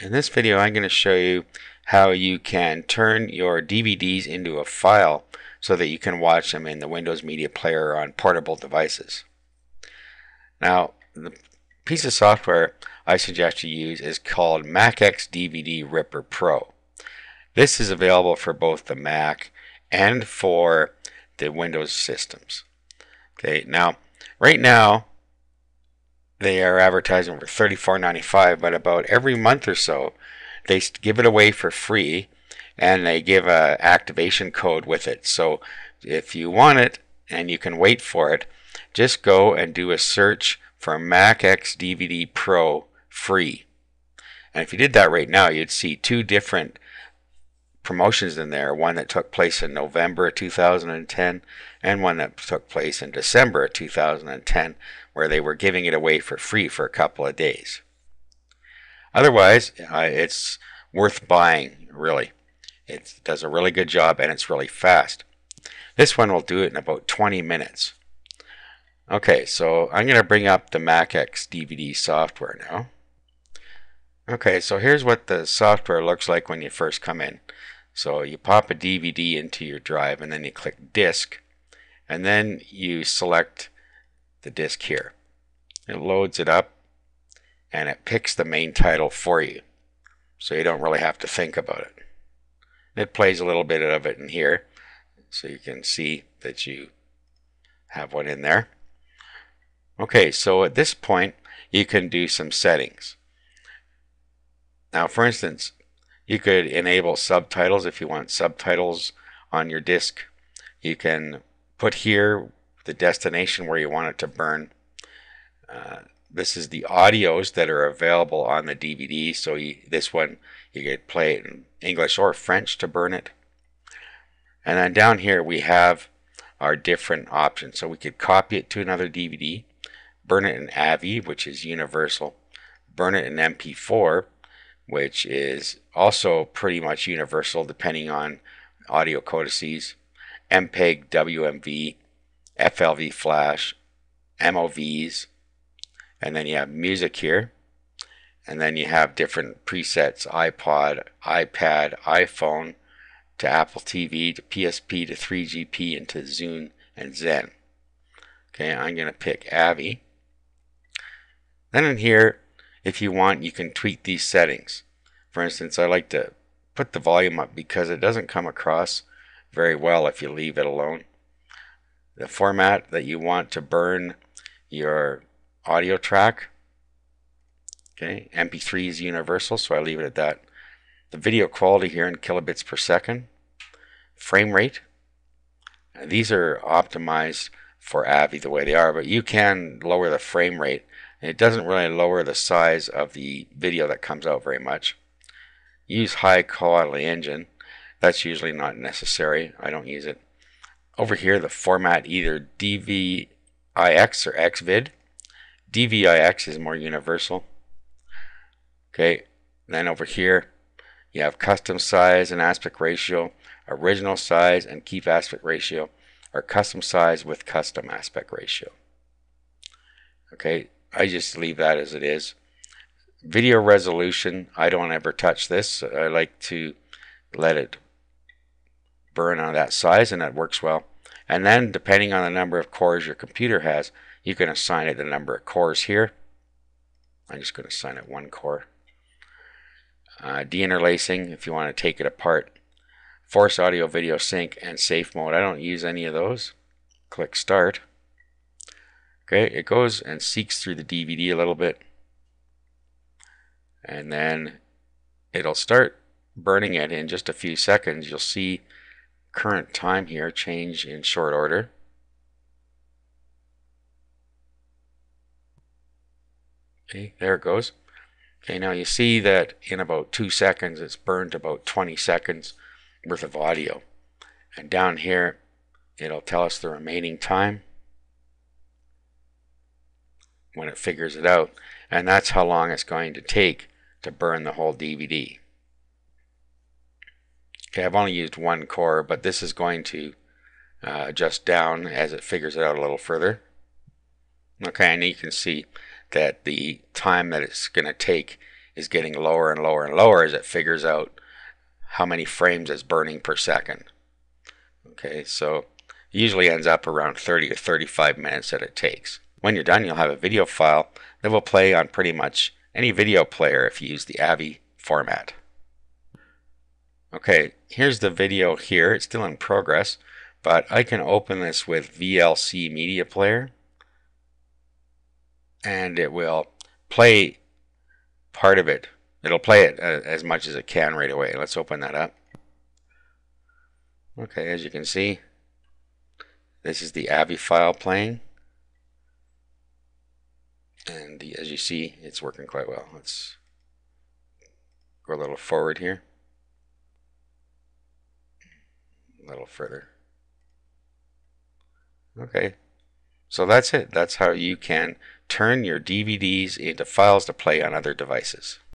In this video, I'm going to show you how you can turn your DVDs into a file so that you can watch them in the Windows Media Player on portable devices. Now, the piece of software I suggest you use is called MacX DVD Ripper Pro. This is available for both the Mac and for the Windows systems. Okay, now, right now, they are advertising for $34.95, but about every month or so, they give it away for free, and they give a activation code with it. So if you want it and you can wait for it, just go and do a search for MacX DVD Pro free. And if you did that right now, you'd see two different promotions in there, one that took place in November of 2010 and one that took place in December of 2010, where they were giving it away for free for a couple of days. Otherwise, it's worth buying, really. It does a really good job and it's really fast. This one will do it in about 20 minutes. Okay, so I'm going to bring up the MacX DVD software now. Okay, so here's what the software looks like when you first come in. So you pop a DVD into your drive and then you click disk, and then you select the disk here. It loads it up and it picks the main title for you, so you don't really have to think about it. It plays a little bit of it in here so you can see that you have one in there. Okay, so at this point you can do some settings. Now, for instance, you could enable subtitles if you want subtitles on your disk. You can put here the destination where you want it to burn. This is the audios that are available on the DVD. So this one, you could play it in English or French to burn it. And then down here we have our different options. So we could copy it to another DVD, burn it in AVI, which is universal, burn it in MP4, which is also pretty much universal depending on audio codices, MPEG, WMV, FLV flash, MOVs, and then you have music here, and then you have different presets: iPod, iPad, iPhone, to Apple TV, to PSP, to 3GP, and to Zune and Zen. Okay, I'm going to pick AVI. Then in here, if you want, you can tweak these settings. For instance, I like to put the volume up because it doesn't come across very well if you leave it alone. The format that you want to burn your audio track. Okay, MP3 is universal, so I leave it at that. The video quality here in kilobits per second. Frame rate. These are optimized for AVI the way they are, but you can lower the frame rate. It doesn't really lower the size of the video that comes out very much. Use high quality engine. That's usually not necessary. I don't use it. Over here, the format, either DVIX or XVID. DVIX is more universal. Okay, then over here you have custom size and aspect ratio, original size and keep aspect ratio, or custom size with custom aspect ratio. Okay, I just leave that as it is. Video resolution, I don't ever touch this. I like to let it burn on that size, and that works well. And then depending on the number of cores your computer has, you can assign it the number of cores here. I'm just going to assign it 1 core. Deinterlacing, if you want to take it apart. Force audio video sync and safe mode. I don't use any of those. Click start. Okay, it goes and seeks through the DVD a little bit, and then it'll start burning it in just a few seconds. You'll see current time here change in short order. Okay, there it goes. Okay, now you see that in about 2 seconds it's burned about 20 seconds worth of audio. And down here it'll tell us the remaining time when it figures it out, and that's how long it's going to take to burn the whole DVD. Okay, I've only used 1 core, but this is going to adjust down as it figures it out a little further. Okay, and you can see that the time that it's going to take is getting lower and lower and lower as it figures out how many frames it's burning per second. Okay, so it usually ends up around 30 to 35 minutes that it takes. When you're done, you'll have a video file that will play on pretty much any video player if you use the AVI format. Okay, here's the video here. It's still in progress, but I can open this with VLC Media Player, and it will play part of it. It'll play it as much as it can right away. Let's open that up. Okay, as you can see, this is the AVI file playing, and as you see, it's working quite well. Let's go a little forward here, a little further. Okay, so that's it. That's how you can turn your DVDs into files to play on other devices.